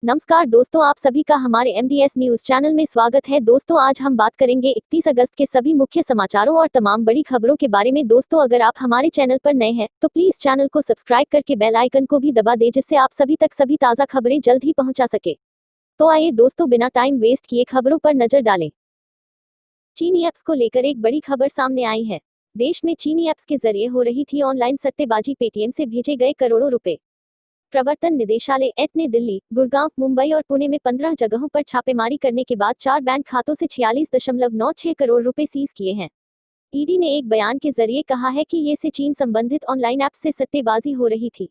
नमस्कार दोस्तों, आप सभी का हमारे MDS न्यूज चैनल में स्वागत है। दोस्तों, आज हम बात करेंगे 31 अगस्त के सभी मुख्य समाचारों और तमाम बड़ी खबरों के बारे में। दोस्तों, अगर आप हमारे चैनल पर नए हैं तो प्लीज चैनल को सब्सक्राइब करके बेल आइकन को भी दबा दें, जिससे आप सभी तक सभी ताज़ा खबरें जल्द ही पहुंचा सके। तो आइए दोस्तों, बिना टाइम वेस्ट किए खबरों पर नजर डालें। चीनी ऐप्स को लेकर एक बड़ी खबर सामने आई है। देश में चीनी ऐप्स के जरिए हो रही थी ऑनलाइन सट्टेबाजी। पेटीएम से भेजे गए करोड़ों रुपए। प्रवर्तन निदेशालय एट ने दिल्ली, गुड़गांव, मुंबई और पुणे में 15 जगहों पर छापेमारी करने के बाद 4 बैंक खातों से 46.96 करोड़ रुपए सीज किए हैं। ईडी ने एक बयान के जरिए कहा है कि ये से चीन संबंधित ऑनलाइन ऐप्स से सट्टेबाजी हो रही थी।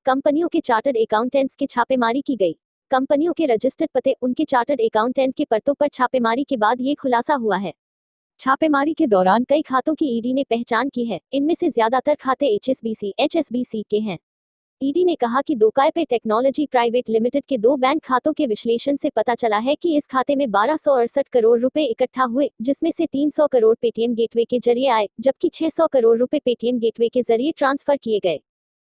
कंपनियों के चार्टर्ड अकाउंटेंट्स की छापेमारी की गई। कंपनियों के रजिस्टर्ड पते, उनके चार्टर्ड अकाउंटेंट के पतों पर छापेमारी के बाद ये खुलासा हुआ है। छापेमारी के दौरान कई खातों की ईडी ने पहचान की है। इनमें से ज्यादातर खाते HSBC के हैं। ईडी ने कहा कि दोकायपे टेक्नोलॉजी प्राइवेट लिमिटेड के 2 बैंक खातों के विश्लेषण से पता चला है कि इस खाते में 1268 करोड़ रुपए इकट्ठा हुए, जिसमें से 300 करोड़ पेटीएम गेटवे के जरिए आए, जबकि 600 करोड़ रुपए पेटीएम गेटवे के जरिए ट्रांसफर किए गए।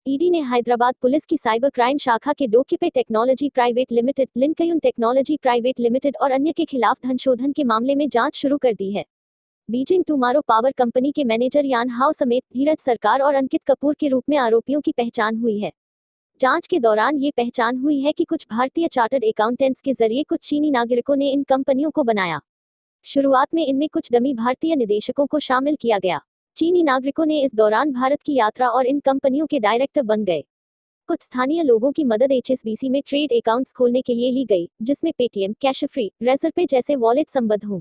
ईडी ने हैदराबाद पुलिस की साइबर क्राइम शाखा के Dokypay technology private limited, Linkyun technology private limited और अन्य के खिलाफ धनशोधन के मामले में जांच शुरू कर दी है। बीजिंग टुमारो पावर कंपनी के मैनेजर यान हाओ समेत धीरज सरकार और अंकित कपूर के रूप में आरोपियों की पहचान हुई है। जांच के दौरान ये पहचान हुई है कि कुछ भारतीय चार्टर्ड अकाउंटेंट्स के जरिए कुछ चीनी नागरिकों ने इन कंपनियों को बनाया। शुरुआत में इनमें कुछ डमी भारतीय निदेशकों को शामिल किया गया। चीनी नागरिकों ने इस दौरान भारत की यात्रा और इन कंपनियों के डायरेक्टर बन गए। कुछ स्थानीय लोगों की मदद HSBC में ट्रेड अकाउंट्स खोलने के लिए ली गई, जिसमें पेटीएम, कैश फ्री, रेजरपे जैसे वॉलेट संबद्ध हों।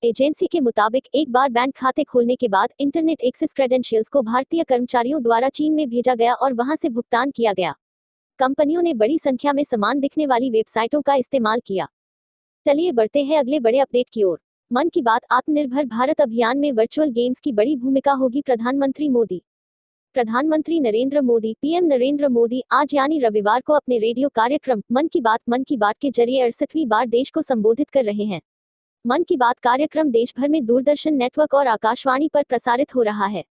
एजेंसी के मुताबिक एक बार बैंक खाते खोलने के बाद इंटरनेट एक्सेस क्रेडेंशियल्स को भारतीय कर्मचारियों द्वारा चीन में भेजा गया और वहां से भुगतान किया गया। कंपनियों ने बड़ी संख्या में समान दिखने वाली वेबसाइटों का इस्तेमाल किया। चलिए बढ़ते हैं अगले बड़े अपडेट की ओर। मन की बात आत्मनिर्भर भारत अभियान में वर्चुअल गेम्स की बड़ी भूमिका होगी। प्रधानमंत्री मोदी। प्रधानमंत्री नरेंद्र मोदी PM नरेंद्र मोदी आज यानी रविवार को अपने रेडियो कार्यक्रम मन की बात के जरिए 68वीं बार देश को संबोधित कर रहे हैं। मन की बात कार्यक्रम देश भर में दूरदर्शन नेटवर्क और आकाशवाणी पर प्रसारित हो रहा है।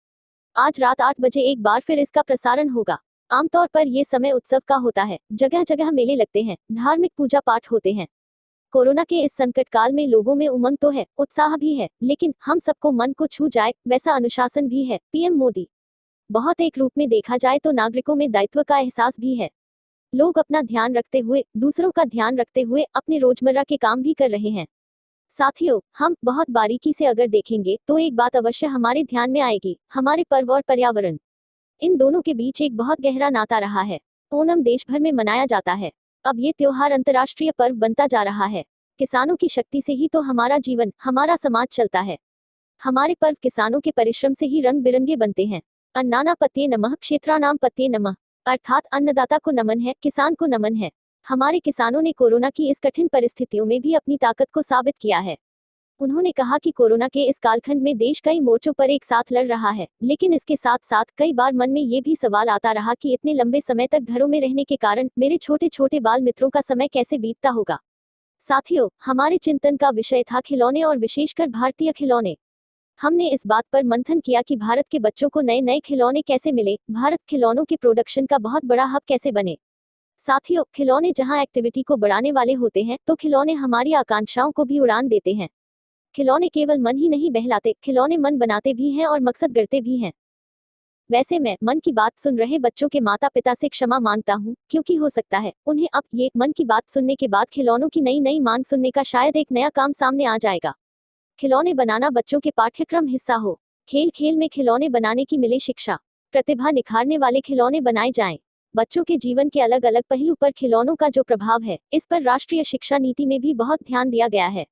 आज रात 8 बजे एक बार फिर इसका प्रसारण होगा। आमतौर पर यह समय उत्सव का होता है। जगह जगह मेले लगते हैं, धार्मिक पूजा पाठ होते हैं। कोरोना के इस संकट काल में लोगों में उमंग तो है, उत्साह भी है, लेकिन हम सबको मन को छू जाए वैसा अनुशासन भी है। PM मोदी। बहुत एक रूप में देखा जाए तो नागरिकों में दायित्व का एहसास भी है। लोग अपना ध्यान रखते हुए, दूसरों का ध्यान रखते हुए अपने रोजमर्रा के काम भी कर रहे हैं। साथियों, हम बहुत बारीकी से अगर देखेंगे तो एक बात अवश्य हमारे ध्यान में आएगी, हमारे पर्व और पर्यावरण। इन दोनों के बीच एक बहुत गहरा नाता रहा है। ओणम देश भर में मनाया जाता है। अब ये त्योहार अंतर्राष्ट्रीय पर्व बनता जा रहा है। किसानों की शक्ति से ही तो हमारा जीवन, हमारा समाज चलता है। हमारे पर्व किसानों के परिश्रम से ही रंग बिरंगे बनते हैं। अन्नाना पत्ये नमः, क्षेत्राणाम पत्ये नमः, अर्थात अन्नदाता को नमन है, किसान को नमन है। हमारे किसानों ने कोरोना की इस कठिन परिस्थितियों में भी अपनी ताकत को साबित किया है। उन्होंने कहा कि कोरोना के इस कालखंड में देश कई मोर्चों पर एक साथ लड़ रहा है, लेकिन इसके साथ साथ कई बार मन में ये भी सवाल आता रहा कि इतने लंबे समय तक घरों में रहने के कारण मेरे छोटे छोटे बाल मित्रों का समय कैसे बीतता होगा। साथियों, हमारे चिंतन का विषय था खिलौने और विशेषकर भारतीय खिलौने। हमने इस बात पर मंथन किया कि भारत के बच्चों को नए नए खिलौने कैसे मिले, भारत खिलौनों के प्रोडक्शन का बहुत बड़ा हब कैसे बने। साथियों, खिलौने जहां एक्टिविटी को बढ़ाने वाले होते हैं, तो खिलौने हमारी आकांक्षाओं को भी उड़ान देते हैं। खिलौने केवल मन ही नहीं बहलाते, खिलौने मन बनाते भी हैं और मकसद गढ़ते भी हैं। वैसे मैं मन की बात सुन रहे बच्चों के माता पिता से क्षमा मांगता हूँ, क्योंकि हो सकता है उन्हें अब ये मन की बात सुनने के बाद खिलौनों की नई नई मांग सुनने का शायद एक नया काम सामने आ जाएगा। खिलौने बनाना बच्चों के पाठ्यक्रम हिस्सा हो। खेल खेल में खिलौने बनाने की मिले शिक्षा। प्रतिभा निखारने वाले खिलौने बनाए जाएं। बच्चों के जीवन के अलग अलग पहलू पर खिलौनों का जो प्रभाव है, इस पर राष्ट्रीय शिक्षा नीति में भी बहुत ध्यान दिया गया है।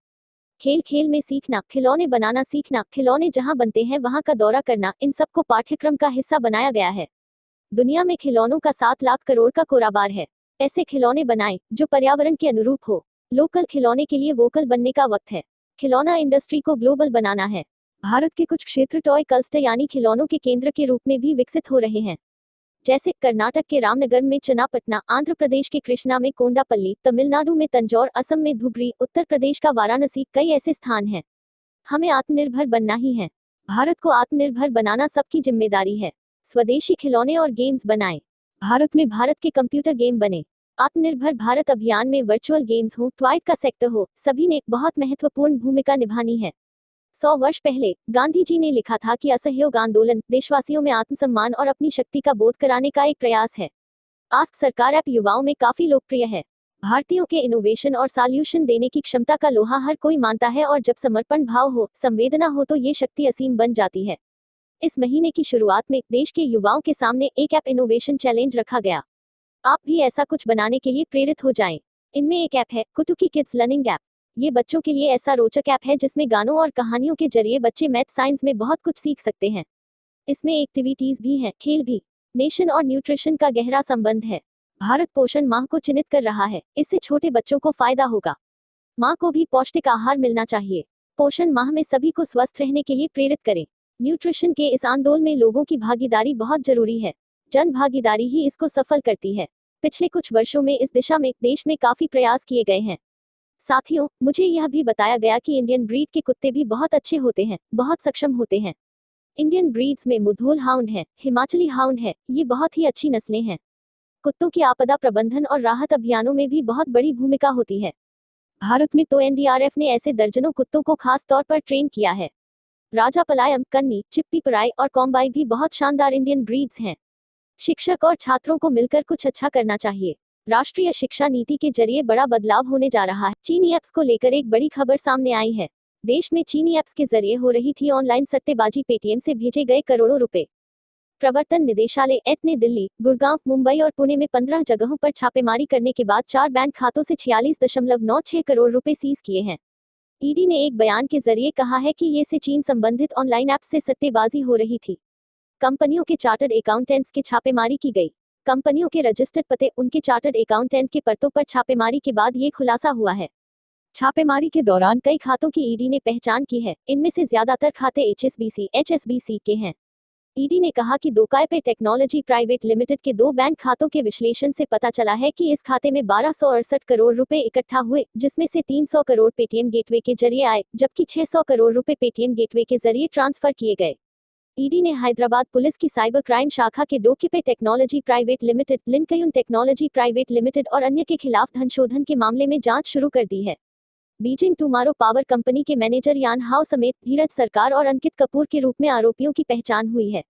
खेल खेल में सीखना, खिलौने बनाना सीखना, खिलौने जहां बनते हैं वहां का दौरा करना, इन सबको पाठ्यक्रम का हिस्सा बनाया गया है। दुनिया में खिलौनों का 7 लाख करोड़ का कारोबार है। ऐसे खिलौने बनाएं जो पर्यावरण के अनुरूप हो। लोकल खिलौने के लिए वोकल बनने का वक्त है। खिलौना इंडस्ट्री को ग्लोबल बनाना है। भारत के कुछ क्षेत्र टॉय क्लस्टर यानी खिलौनों के केंद्र के रूप में भी विकसित हो रहे हैं। जैसे कर्नाटक के रामनगर में चन्नापटना, आंध्र प्रदेश के कृष्णा में कोंडापल्ली, तमिलनाडु में तंजौर, असम में धुबरी, उत्तर प्रदेश का वाराणसी, कई ऐसे स्थान हैं। हमें आत्मनिर्भर बनना ही है। भारत को आत्मनिर्भर बनाना सबकी जिम्मेदारी है। स्वदेशी खिलौने और गेम्स बनाएं। भारत में भारत के कंप्यूटर गेम बने। आत्मनिर्भर भारत अभियान में वर्चुअल गेम्स हो, ट्वाइट का सेक्टर हो, सभी ने बहुत महत्वपूर्ण भूमिका निभानी है। 100 वर्ष पहले गांधी जी ने लिखा था कि असहयोग आंदोलन देशवासियों में आत्मसम्मान और अपनी शक्ति का बोध कराने का एक प्रयास है। आस्क सरकार ऐप युवाओं में काफी लोकप्रिय है। भारतीयों के इनोवेशन और सॉल्यूशन देने की क्षमता का लोहा हर कोई मानता है और जब समर्पण भाव हो, संवेदना हो तो ये शक्ति असीम बन जाती है। इस महीने की शुरुआत में देश के युवाओं के सामने एक ऐप इनोवेशन चैलेंज रखा गया। आप भी ऐसा कुछ बनाने के लिए प्रेरित हो जाएं। इनमें एक ऐप है कुटुकी किड्स लर्निंग ऐप। ये बच्चों के लिए ऐसा रोचक ऐप है जिसमें गानों और कहानियों के जरिए बच्चे मैथ साइंस में बहुत कुछ सीख सकते हैं। इसमें एक्टिविटीज भी हैं, खेल भी। नेशन और न्यूट्रिशन का गहरा संबंध है। भारत पोषण माह को चिन्हित कर रहा है, इससे छोटे बच्चों को फायदा होगा। माँ को भी पौष्टिक आहार मिलना चाहिए। पोषण माह में सभी को स्वस्थ रहने के लिए प्रेरित करें। न्यूट्रिशन के इस आंदोलन में लोगों की भागीदारी बहुत जरूरी है। जन भागीदारी ही इसको सफल करती है। पिछले कुछ वर्षों में इस दिशा में देश में काफी प्रयास किए गए हैं। साथियों, मुझे यह भी बताया गया कि इंडियन ब्रीड के कुत्ते भी बहुत अच्छे होते हैं, बहुत सक्षम होते हैं। इंडियन ब्रीड्स में मुधोल हाउंड है, हिमाचली हाउंड है, ये बहुत ही अच्छी नस्लें हैं। कुत्तों की आपदा प्रबंधन और राहत अभियानों में भी बहुत बड़ी भूमिका होती है। भारत में तो एनडीआरएफ ने ऐसे दर्जनों कुत्तों को खास तौर पर ट्रेन किया है। राजापलायम, कन्नी, चिप्पीपराई और कॉम्बाई भी बहुत शानदार इंडियन ब्रीड्स हैं। शिक्षक और छात्रों को मिलकर कुछ अच्छा करना चाहिए। राष्ट्रीय शिक्षा नीति के जरिए बड़ा बदलाव होने जा रहा है। चीनी ऐप्स को लेकर एक बड़ी खबर सामने आई है। देश में चीनी ऐप्स के जरिए हो रही थी ऑनलाइन सट्टेबाजी। पेटीएम से भेजे गए करोड़ों रुपए। प्रवर्तन निदेशालय एट ने दिल्ली, गुड़गांव, मुंबई और पुणे में 15 जगहों पर छापेमारी करने के बाद 4 बैंक खातों से 46.96 करोड़ रुपए सीज किए हैं। ईडी ने एक बयान के जरिए कहा है कि ये से चीन संबंधित ऑनलाइन ऐप्स से सट्टेबाजी हो रही थी। कंपनियों के चार्टर्ड अकाउंटेंट्स की छापेमारी की गई। कंपनियों के रजिस्टर्ड पते, उनके चार्टर्ड अकाउंटेंट के पतों पर छापेमारी के बाद ये खुलासा हुआ है। छापेमारी के दौरान कई खातों की ईडी ने पहचान की है। इनमें से ज्यादातर खाते एचएसबीसी के हैं। ईडी ने कहा कि दोकायपे टेक्नोलॉजी प्राइवेट लिमिटेड के 2 बैंक खातों के विश्लेषण से पता चला है कि इस खाते में 1268 करोड़ रुपए इकट्ठा हुए, जिसमें से 300 करोड़ पेटीएम गेटवे के जरिए आए, जबकि 600 करोड़ रुपए पेटीएम गेटवे के जरिए ट्रांसफर किए गए। ईडी ने हैदराबाद पुलिस की साइबर क्राइम शाखा के Dokypay technology private limited, Linkyun technology private limited और अन्य के खिलाफ धनशोधन के मामले में जांच शुरू कर दी है। बीजिंग टुमारो पावर कंपनी के मैनेजर यान हाओ समेत धीरज सरकार और अंकित कपूर के रूप में आरोपियों की पहचान हुई है।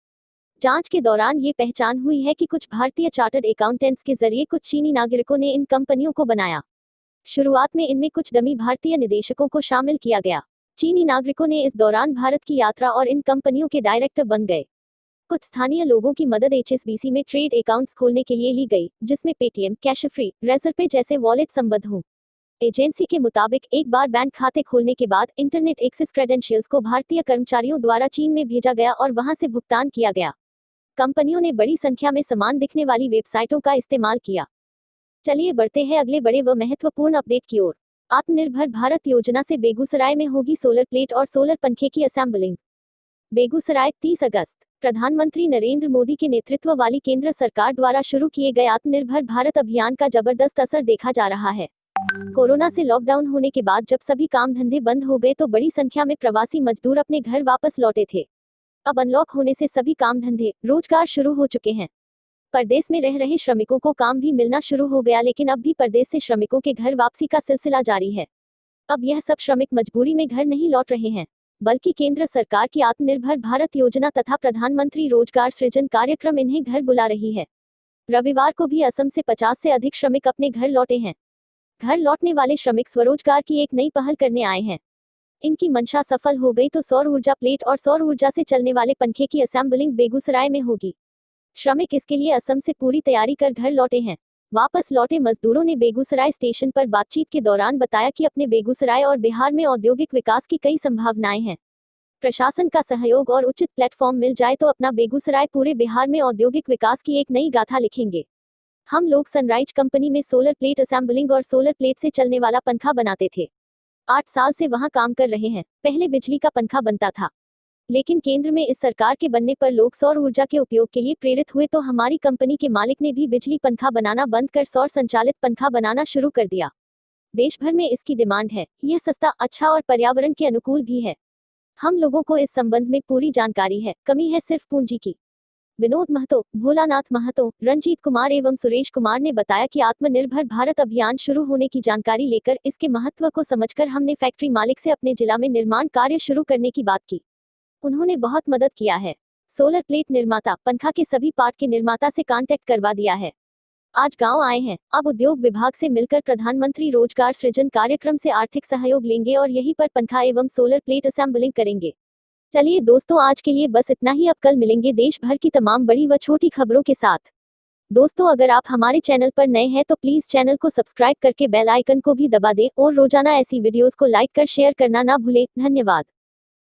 जांच के दौरान ये पहचान हुई है कि कुछ भारतीय चार्टर्ड अकाउंटेंट्स के जरिए कुछ चीनी नागरिकों ने इन कंपनियों को बनाया। शुरुआत में इनमें कुछ डमी भारतीय निदेशकों को शामिल किया गया। चीनी नागरिकों ने इस दौरान भारत की यात्रा और इन कंपनियों के डायरेक्टर बन गए। कुछ स्थानीय लोगों की मदद एचएसबीसी में ट्रेड अकाउंट्स खोलने के लिए ली गई, जिसमें पेटीएम, कैश फ्री, रेजरपे जैसे वॉलेट संबद्ध हों। एजेंसी के मुताबिक एक बार बैंक खाते खोलने के बाद इंटरनेट एक्सेस क्रेडेंशियल्स को भारतीय कर्मचारियों द्वारा चीन में भेजा गया और वहां से भुगतान किया गया। कंपनियों ने बड़ी संख्या में समान दिखने वाली वेबसाइटों का इस्तेमाल किया। चलिए बढ़ते हैं अगले बड़े व महत्वपूर्ण अपडेट की ओर। आत्मनिर्भर भारत योजना से बेगूसराय में होगी सोलर प्लेट और सोलर पंखे की असेंबलिंग। बेगूसराय, 30 अगस्त। प्रधानमंत्री नरेंद्र मोदी के नेतृत्व वाली केंद्र सरकार द्वारा शुरू किए गए आत्मनिर्भर भारत अभियान का जबरदस्त असर देखा जा रहा है। कोरोना से लॉकडाउन होने के बाद जब सभी काम धंधे बंद हो गए तो बड़ी संख्या में प्रवासी मजदूर अपने घर वापस लौटे थे। अब अनलॉक होने से सभी काम धंधे, रोजगार शुरू हो चुके हैं। परदेश में रह रहे श्रमिकों को काम भी मिलना शुरू हो गया, लेकिन अब भी परदेश से श्रमिकों के घर वापसी का सिलसिला जारी है। अब यह सब श्रमिक मजबूरी में घर नहीं लौट रहे हैं, बल्कि केंद्र सरकार की आत्मनिर्भर भारत योजना तथा प्रधानमंत्री रोजगार सृजन कार्यक्रम इन्हें घर बुला रही है। रविवार को भी असम से 50 से अधिक श्रमिक अपने घर लौटे हैं। घर लौटने वाले श्रमिक स्वरोजगार की एक नई पहल करने आए हैं। इनकी मंशा सफल हो गई तो सौर ऊर्जा प्लेट और सौर ऊर्जा से चलने वाले पंखे की असेंबलिंग बेगूसराय में होगी। श्रमिक इसके लिए असम से पूरी तैयारी कर घर लौटे हैं। वापस लौटे मजदूरों ने बेगूसराय स्टेशन पर बातचीत के दौरान बताया कि अपने बेगूसराय और बिहार में औद्योगिक विकास की कई संभावनाएं हैं। प्रशासन का सहयोग और उचित प्लेटफॉर्म मिल जाए तो अपना बेगूसराय पूरे बिहार में औद्योगिक विकास की एक नई गाथा लिखेंगे। हम लोग सनराइज कंपनी में सोलर प्लेट असेंबलिंग और सोलर प्लेट से चलने वाला पंखा बनाते थे। 8 साल से वहां काम कर रहे हैं। पहले बिजली का पंखा बनता था, लेकिन केंद्र में इस सरकार के बनने पर लोग सौर ऊर्जा के उपयोग के लिए प्रेरित हुए तो हमारी कंपनी के मालिक ने भी बिजली पंखा बनाना बंद कर सौर संचालित पंखा बनाना शुरू कर दिया। देश भर में इसकी डिमांड है। यह सस्ता, अच्छा और पर्यावरण के अनुकूल भी है। हम लोगों को इस संबंध में पूरी जानकारी है, कमी है सिर्फ पूंजी की। विनोद महतो, भोलानाथ महतो, रंजीत कुमार एवं सुरेश कुमार ने बताया कि आत्मनिर्भर भारत अभियान शुरू होने की जानकारी लेकर इसके महत्व को समझकर हमने फैक्ट्री मालिक से अपने जिला में निर्माण कार्य शुरू करने की बात की। उन्होंने बहुत मदद किया है। सोलर प्लेट निर्माता, पंखा के सभी पार्ट के निर्माता से कांटेक्ट करवा दिया है। आज गांव आए हैं। अब उद्योग विभाग से मिलकर प्रधानमंत्री रोजगार सृजन कार्यक्रम से आर्थिक सहयोग लेंगे और यहीं पर पंखा एवं सोलर प्लेट असेंबलिंग करेंगे। चलिए दोस्तों, आज के लिए बस इतना ही। अब कल मिलेंगे देश भर की तमाम बड़ी व छोटी खबरों के साथ। दोस्तों, अगर आप हमारे चैनल पर नए हैं तो प्लीज चैनल को सब्सक्राइब करके बेल आइकन को भी दबा दें और रोजाना ऐसी वीडियोस को लाइक कर शेयर करना ना भूलें। धन्यवाद।